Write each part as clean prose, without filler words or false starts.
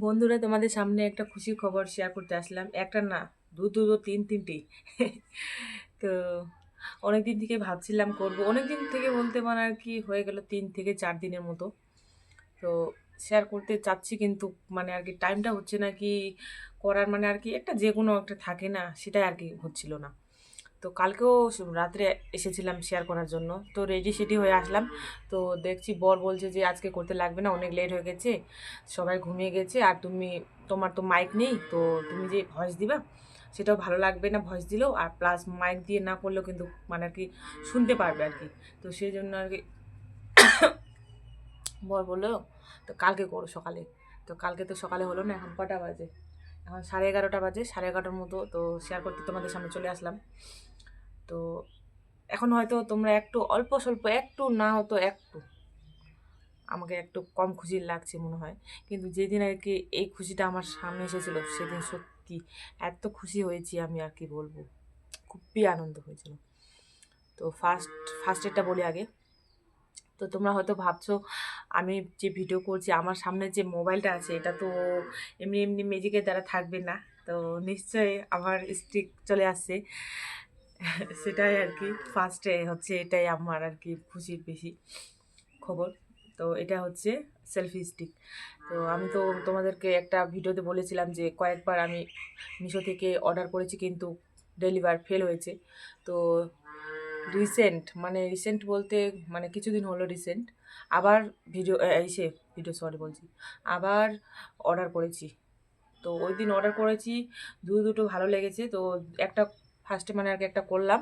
বন্ধুরা, তোমাদের সামনে একটা খুশির খবর শেয়ার করতে আসলাম। একটা না, দুটো তিনটি। তো অনেকদিন থেকে ভাবছিলাম করব, অনেকদিন থেকে বলতে মানে আর কি হয়ে গেল 3 থেকে 4 দিনের মতো। তো শেয়ার করতে চাচ্ছি, কিন্তু মানে আর কি টাইমটা হচ্ছে না কি করার, মানে আর কি একটা যে কোনো একটা থাকে না, সেটাই আর কি হচ্ছিল না। তো কালকেও রাত্রে এসেছিলাম শেয়ার করার জন্য, তো রেডি সেডি হয়ে আসলাম। তো দেখছি বর বলছে যে আজকে করতে লাগবে না, অনেক লেট হয়ে গেছে, সবাই ঘুমিয়ে গেছে, আর তোমার তো মাইক নেই, তো তুমি যে ভয়েস দিবা সেটাও ভালো লাগবে না ভয়েস দিলেও, আর প্লাস মাইক দিয়ে না করলেও কিন্তু মানে আর কি শুনতে পারবে আর কি। তো সেই জন্য আর কি বর বললো তো কালকে করো সকালে। তো কালকে তো সকালে হলো না, এখন কটা বাজে? এখন 11:30 বাজে, 11:30 মতো। তো শেয়ার করতে তোমাদের সামনে চলে আসলাম। তো এখন হয়তো তোমরা একটু অল্প স্বল্প, একটু না হতো একটু, আমাকে একটু কম খুশি লাগছে মনে হয়। কিন্তু যেদিন আর কি এই খুশিটা আমার সামনে এসেছিল, সেদিন সত্যি এত খুশি হয়েছি আমি, আর কি বলবো, খুবই আনন্দ হয়েছিল। তো ফার্স্ট এটা বলি আগে। তো তোমরা হয়তো ভাবছো আমি যে ভিডিও করছি, আমার সামনে যে মোবাইলটা আছে এটা তো এমনি এমনি ম্যাজিকের দ্বারা থাকবে না। তো নিশ্চয়ই আমার স্টিক চলে আসছে। সেটাই আর কি ফার্স্টে হচ্ছে, এটাই আমার আর কি খুশির বেশি খবর। তো এটা হচ্ছে সেলফি স্টিক। তো আমি তো তোমাদেরকে একটা ভিডিওতে বলেছিলাম যে কয়েকবার আমি মিশো থেকে অর্ডার করেছি, কিন্তু ডেলিভার ফেল হয়েছে। তো রিসেন্ট বলতে মানে কিছুদিন হলো রিসেন্ট আবার ভিডিও এসে ভিডিও সরি বলছি, আবার অর্ডার করেছি। তো ওই দিন অর্ডার করেছি, দুটো ভালো লেগেছে। তো একটা ফার্স্টে মানে আর কি একটা করলাম,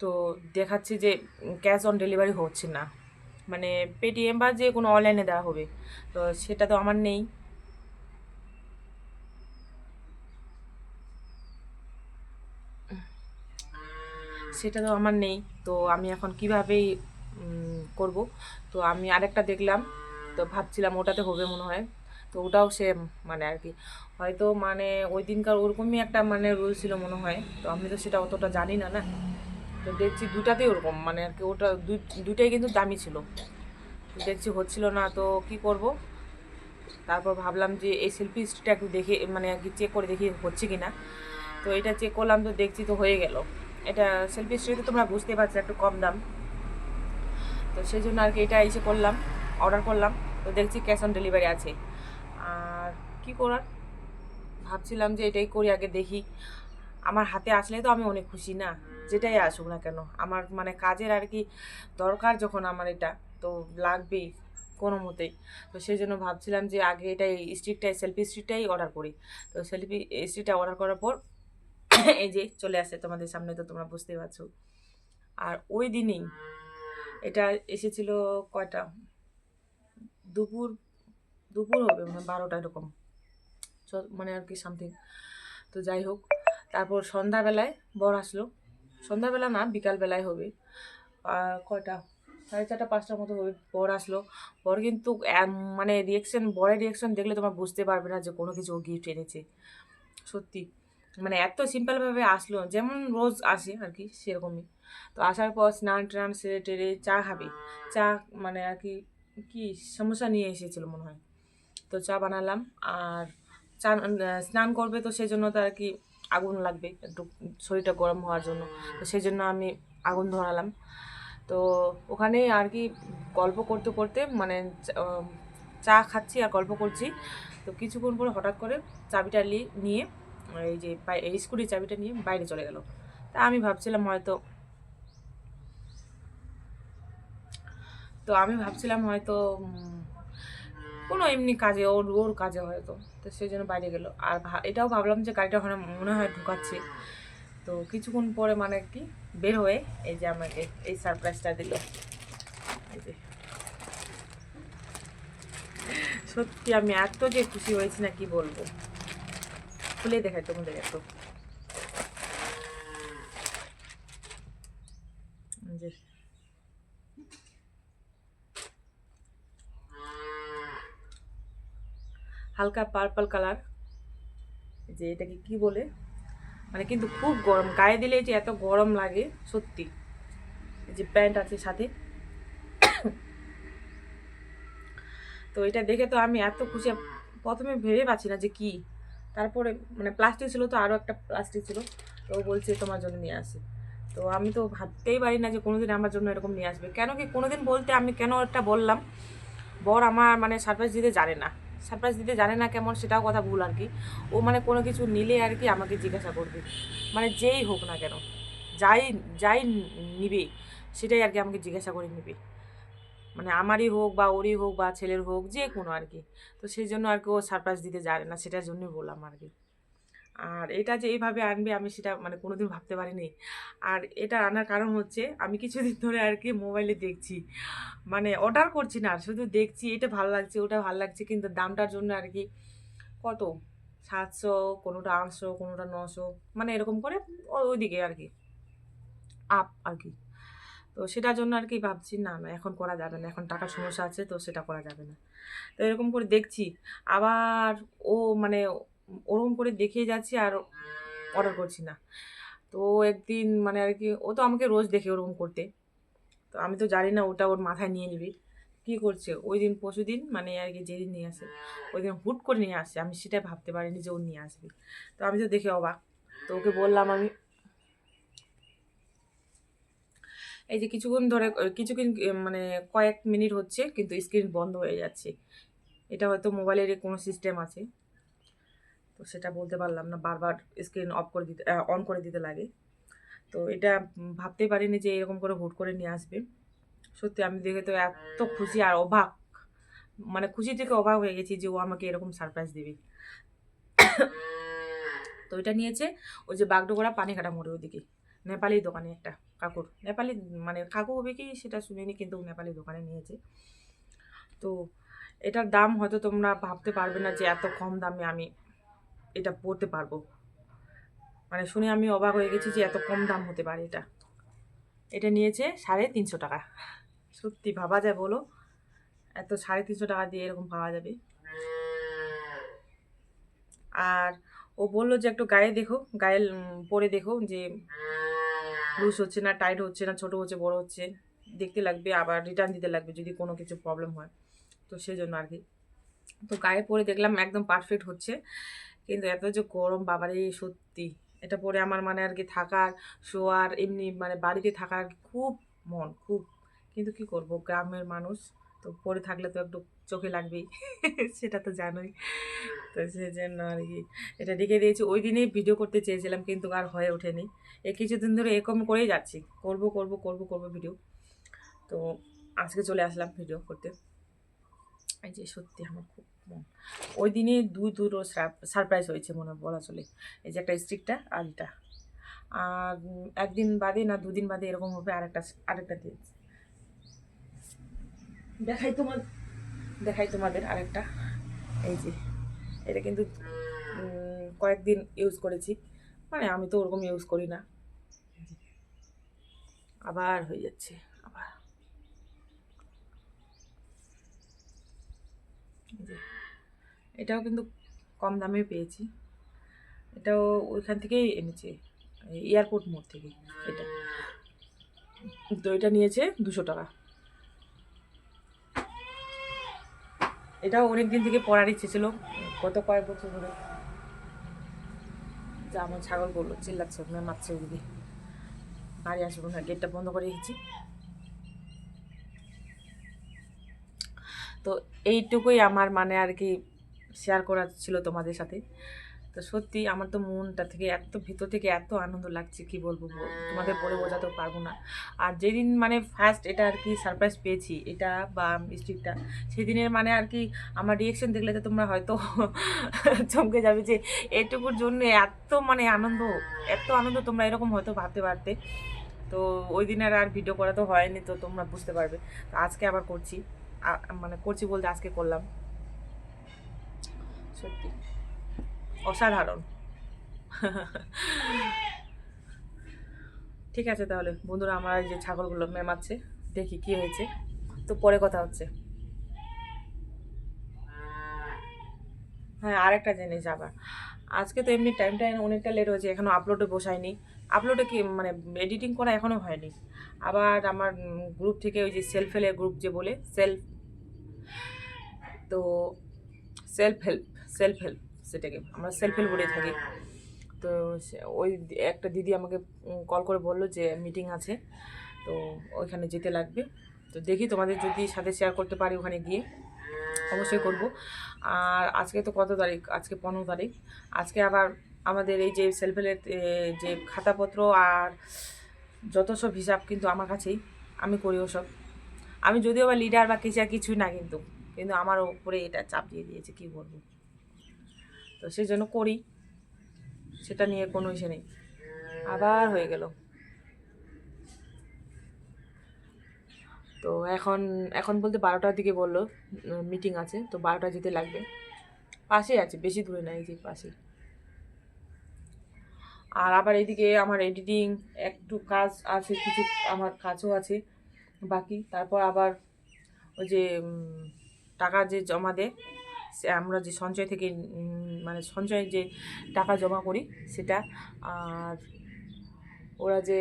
তো দেখাচ্ছে যে ক্যাশ অন ডেলিভারি হচ্ছে না, মানে পেটিএম বা যে কোনো অনলাইনে দেওয়া হবে। তো সেটা তো আমার নেই। সেটা তো আমার নেই। তো আমি এখন কীভাবেই করব? তো আমি আরেকটা দেখলাম, তো ভাবছিলাম ওটাতে হবে মনে হয়। তো ওটাও সেম, মানে আর কি হয়তো মানে ওই দিনকার ওরকমই একটা মানে রুল ছিল মনে হয়। তো আমি তো সেটা অতটা জানি না না। তো দেখছি দুটাতেই ওরকম, মানে আর কি ওটা দুটাই কিন্তু দামি ছিল। দেখছি হচ্ছিল না, তো কি করব? তারপর ভাবলাম যে এই সেলফি স্টিকটা একটু দেখে মানে আর কি চেক করে দেখি হচ্ছে কি না। তো এটা চেক করলাম, তো দেখছি তো হয়ে গেল। এটা সেলফি স্টিক, তোমরা বুঝতে পারছো একটু কম দাম। তো সেই জন্য আর কি এটা এসে করলাম, অর্ডার করলাম। তো দেখছি ক্যাশ অন ডেলিভারি আছে। আর কি করার, ভাবছিলাম যে এটাই করি, আগে দেখি। আমার হাতে আসলে তো আমি অনেক খুশি না, যেটাই আসুক না কেন, আমার মানে কাজের আর কি দরকার যখন আমার এটা, তো লাগবেই কোনো মতেই। তো সেই জন্য ভাবছিলাম যে আগে এটাই স্টিকটাই সেলফি স্টিকটাই অর্ডার করি। তো সেলফি স্টিকটা অর্ডার করার পর এই যে চলে আসে তোমাদের সামনে, তো তোমরা বুঝতেই পারছো। আর ওই দিনই এটা এসেছিল কয়টা, দুপুর দুপুর হবে মানে 12টা এরকম, মানে আর কি সামথিং। তো যাই হোক, তারপর সন্ধ্যাবেলায় বর আসলো। সন্ধ্যাবেলা না, বিকালবেলায় হবে। কয়টা, 4:30 5টার মতো হবে, বর আসলো। বর কিন্তু মানে বরের রিয়েকশন দেখলে তোমার বুঝতে পারবে না যে কোনো কিছু ও গিফট এনেছে। সত্যি মানে এত সিম্পলভাবে আসলো, যেমন রোজ আসে আর কি সেরকমই। তো আসার পর স্নান টান সেরে টেরে চা খাবে। চা মানে আর কি কি সমস্যা নিয়ে এসেছিলো মনে হয়। তো চা বানালাম। আর স্নান করবে, তো সেই জন্য তো আর কি আগুন লাগবে একটু, শরীরটা গরম হওয়ার জন্য। তো সেই জন্য আমি আগুন ধরালাম। তো ওখানে আর কি গল্প করতে করতে মানে চা খাচ্ছি আর গল্প করছি। তো কিছুক্ষণ পরে হঠাৎ করে চাবিটা নিয়ে, এই যে এই স্কুটির চাবিটা নিয়ে বাইরে চলে গেল। তা আমি ভাবছিলাম হয়তো, হয়তো কোনো এমনি কাজে, ওর ওর কাজে হয়তো। তো সেই জন্য বাইরে গেল। আর এটাও ভাবলাম যে গাড়িটা ওখানে মনে হয় ঢুকাচ্ছে। তো কিছুক্ষণ পরে মানে কি বের হয়ে এই যে আমাকে এই সারপ্রাইজটা দিল। এই যে সত্যি আমি এত যে খুশি হয়েছি না কি বলবো, খুলে দেখাই তোমাদের এত। যে হালকা পার্পল কালার, যে এটাকে কি বলে, মানে কিন্তু খুব গরম, গায়ে দিলে যে এত গরম লাগে সত্যি। এই যে প্যান্ট আছে সাথে। তো এটা দেখে তো আমি এত খুশি, প্রথমে ভেবে পাচ্ছি না যে কি। তারপরে মানে প্লাস্টিক ছিল, তো আরও একটা প্লাস্টিক ছিল, তো ও বলছে তোমার জন্য নিয়ে আসি। তো আমি তো ভাবতেই পারি না যে কোনোদিন আমার জন্য এরকম নিয়ে আসবে। কেন কি কোনোদিন বলতে আমি কেন এটা বললাম, বর আমার মানে সারপ্রাইজ দিতে জানে না। সারপ্রাইজ দিতে জানে না কেমন, সেটাও কথা ভুল আর কি। ও মানে কোনো কিছু নিলে আর কি আমাকে জিজ্ঞাসা করবে, মানে যেই হোক না কেন, যাই যাই নিবে সেটাই আর কি আমাকে জিজ্ঞাসা করে নিবে, মানে আমারই হোক বা ওরই হোক বা ছেলের হোক, যে কোনো আর কি। তো সেই জন্য আর কি ও সারপ্রাইজ দিতে জানে না, সেটার জন্যই বললাম আর কি। আর এটা যে এইভাবে আনবে আমি সেটা মানে কোনোদিন ভাবতে পারিনি। আর এটা আনার কারণ হচ্ছে আমি কিছুদিন ধরে আর কি মোবাইলে দেখছি, মানে অর্ডার করছি না, শুধু দেখছি এটা ভালো লাগছে ওটা ভালো লাগছে, কিন্তু দামটার জন্য আর কি কত 700, কোনোটা 800, কোনোটা 900, মানে এরকম করে ওইদিকে আর কি আপ আর কি। তো সেটার জন্য আর কি ভাবছি না না এখন করা যাবে না, এখন টাকার সমস্যা আছে, তো সেটা করা যাবে না। তো এরকম করে দেখছি আবার, ও মানে ওরকম করে দেখিয়ে যাচ্ছি আর অর্ডার করছি না। তো একদিন মানে আর কি ও তো আমাকে রোজ দেখে ওরকম করতে, তো আমি তো জানি না ওটা ওর মাথায় নিয়ে নিবি কী করছে। ওই দিন পরশু দিন মানে আর কি যেদিন নিয়ে আসে, ওই দিন হুট করে নিয়ে আসে, আমি সেটা ভাবতে পারিনি যে ও নিয়ে আসবে। তো আমি তো দেখে অবাক। তো ওকে বললাম আমি, এই যে কিছুক্ষণ ধরে কিছুক্ষণ মানে কয়েক মিনিট হচ্ছে কিন্তু স্ক্রিন বন্ধ হয়ে যাচ্ছে। এটা হয়তো মোবাইলের কোনো সিস্টেম আছে, তো সেটা বলতে পারলাম না, বারবার স্ক্রিন অফ করে দিতে অন করে দিতে লাগে। তো এটা ভাবতেই পারিনি যে এরকম করে হুট করে নিয়ে আসবে। সত্যি আমি দেখে তো এত খুশি আর অবাক, মানে খুশি থেকে অবাক হয়ে গেছি যে ও আমাকে এরকম সারপ্রাইজ দেবে। তো এটা নিয়েছে ওই যে বাগডোগরা পানিকাটা মোড়ে ওদিকে নেপালি দোকানে একটা কাকুর, নেপালি মানে কাকু হবে কি সেটা শুনিনি, কিন্তু নেপালি দোকানে নিয়েছে। তো এটার দাম হয়তো তোমরা ভাবতে পারবে না যে এত কম দামে আমি এটা পরতে পারবো, মানে শুনে আমি অবাক হয়ে গেছি যে এত কম দাম হতে পারে এটা। এটা নিয়েছে 350 টাকা। সত্যি ভাবা যায় বলো, এত 350 টাকা দিয়ে এরকম পাওয়া যাবে? আর ও বললো যে একটু গায়ে দেখো, গায়ে পরে দেখো যে লুজ হচ্ছে না, টাইট হচ্ছে না, ছোট হচ্ছে বড় হচ্ছে, দেখতে লাগবে, আবার রিটার্ন দিতে লাগবে যদি কোনো কিছু প্রবলেম হয়। তো সেই জন্য আর কি। তো গায়ে পরে দেখলাম একদম পারফেক্ট হচ্ছে, কিন্তু এত যে গরম বাবারে সত্যি। এটা পরে আমার মানে আর কি থাকার, শোয়ার, এমনি মানে বাড়িতে থাকার খুব মন খুব, কিন্তু কি করব গ্রামের মানুষ, তো পরে থাকলে তো একটু চোখে লাগবেই সেটা তো জানোই। তো সেই জন্য আর কি এটা রেখে দিয়েছি। ওই দিনেই ভিডিও করতে চেয়েছিলাম কিন্তু আর হয়ে ওঠেনি। এই কিছুদিন ধরে এরকম করেই যাচ্ছি, করব করব করব করব ভিডিও। তো আজকে চলে আসলাম ভিডিও করতে। এই যে সত্যি আমার খুব মন, ওই দিনে দুটো সারপ্রাইজ হয়েছে মনে বলা চলে। এই যে একটা স্টিকটা আর এটা, আর একদিন বাদে না দুদিন বাদে এরকম হবে আরেকটা দিয়েছে। দেখাই তোমার দেখাই তোমাদের আরেকটা। এই যে এটা কিন্তু কয়েকদিন ইউজ করেছি, মানে আমি তো ওরকম ইউজ করি না, আবার হয়ে যাচ্ছে আবার। এই যে এটাও কিন্তু কম দামে পেয়েছি, এটাও ওইখান থেকেই এনেছে, এয়ারপোর্ট মোড় থেকে এটা। তো এটা নিয়েছে 200 টাকা। এটাও অনেক দিন থেকে পড়ার ইচ্ছে ছিল, গত কয়েক বছর ধরে। যা আমার ছাগল বললো চিল্লাচ্ছে, মারছে ওদিকে, বাড়ি আসবো না, গেটটা বন্ধ করে রেখেছি। তো এইটুকুই আমার মানে আর কি শেয়ার করার ছিল তোমাদের সাথে। তো সত্যি আমার তো মনটা থেকে এত ভিতর থেকে এত আনন্দ লাগছে কি বলবো, তোমাদের বলে বোঝাতেও পারবো না। আর যেদিন মানে ফার্স্ট এটা আর কি সারপ্রাইজ পেয়েছি এটা বা স্টিকটা, সেদিনের মানে আর কি আমার রিয়েকশন দেখলে তো তোমরা হয়তো চমকে যাবে যে এটুকুর জন্য এত মানে আনন্দ, এত আনন্দ তোমরা এরকম হয়তো ভাবতে পারতে। তো ওই দিন আর ভিডিও করা তো হয়নি, তো তোমরা বুঝতে পারবে। তো আজকে আবার করছি, মানে করছি বলতে আজকে করলাম। সত্যি অসাধারণ। ঠিক আছে তাহলে বন্ধুরা, আমার এই যে ছাগলগুলো মেমাচ্ছে, দেখি কি হয়েছে, তো পরে কথা হচ্ছে। হ্যাঁ আরেকটা জিনিস আবার, আজকে তো এমনি টাইমটা অনেকটা লেট হয়েছে, এখনও আপলোডে বসাইনি। আপলোডে কি মানে এডিটিং করা এখনও হয়নি। আবার আমার গ্রুপ থেকে ওই যে সেলফ হেল্পের গ্রুপ যে বলে সেলফ, তো সেলফ হেল্প, সেলফ হেল্প, সেটাকে আমরা সেলফ হেল্প বলে থাকি। তো ওই একটা দিদি আমাকে কল করে বললো যে মিটিং আছে, তো ওইখানে যেতে লাগবে। তো দেখি তোমাদের যদি সাথে শেয়ার করতে পারি ওখানে গিয়ে অবশ্যই করব। আর আজকে তো কত তারিখ, আজকে 15 তারিখ। আজকে আবার আমাদের এই যে সেলফ হেল্পের যে খাতাপত্র আর যত সব হিসাব কিন্তু আমার কাছেই, আমি করি ওসব। আমি যদিও বা লিডার বা কিছু কিছুই না, কিন্তু কিন্তু আমার উপরে এটা চাপ দিয়ে দিয়েছে, কী বলবো। তো সেই জন্য করি, সেটা নিয়ে কোনো ইসে নেই। আবার হয়ে গেল। তো এখন এখন বলতে 12টার দিকে বললো মিটিং আছে, তো 12টা যেতে লাগবে। পাশেই আছে, বেশি দূরে না, এই যে পাশেই। আর আবার এইদিকে আমার এডিটিং একটু কাজ আছে, কিছু আমার কাজও আছে বাকি। তারপর আবার ওই যে টাকা যে জমা দেয়, আমরা যে সঞ্চয় থেকে মানে সঞ্চয়ে যে টাকা জমা করি সেটা, আর ওরা যে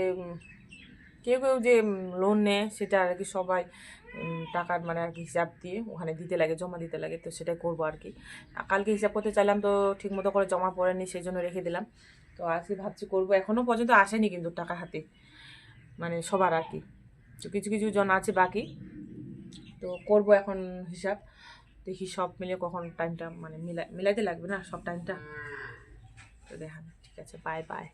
কেউ কেউ যে লোন নেয় সেটা আর কি, সবাই টাকার মানে আর কি হিসাব দিয়ে ওখানে দিতে লাগে, জমা দিতে লাগে। তো সেটাই করবো আর কি। কালকে হিসাব করতে চাইলাম, তো ঠিকমতো করে জমা পড়েনি, সেই জন্য রেখে দিলাম। তো আজকে ভাবছি করবো, এখনও পর্যন্ত আসেনি কিন্তু টাকা হাতে, মানে সবার আর কি। তো কিছু কিছু জন আছে বাকি, তো করবো এখন হিসাব। দেখি সব মিলে কখন টাইমটা মানে মিলাইতে লাগবে না সব টাইমটা। তো দেখা, ঠিক আছে, বাই বাই।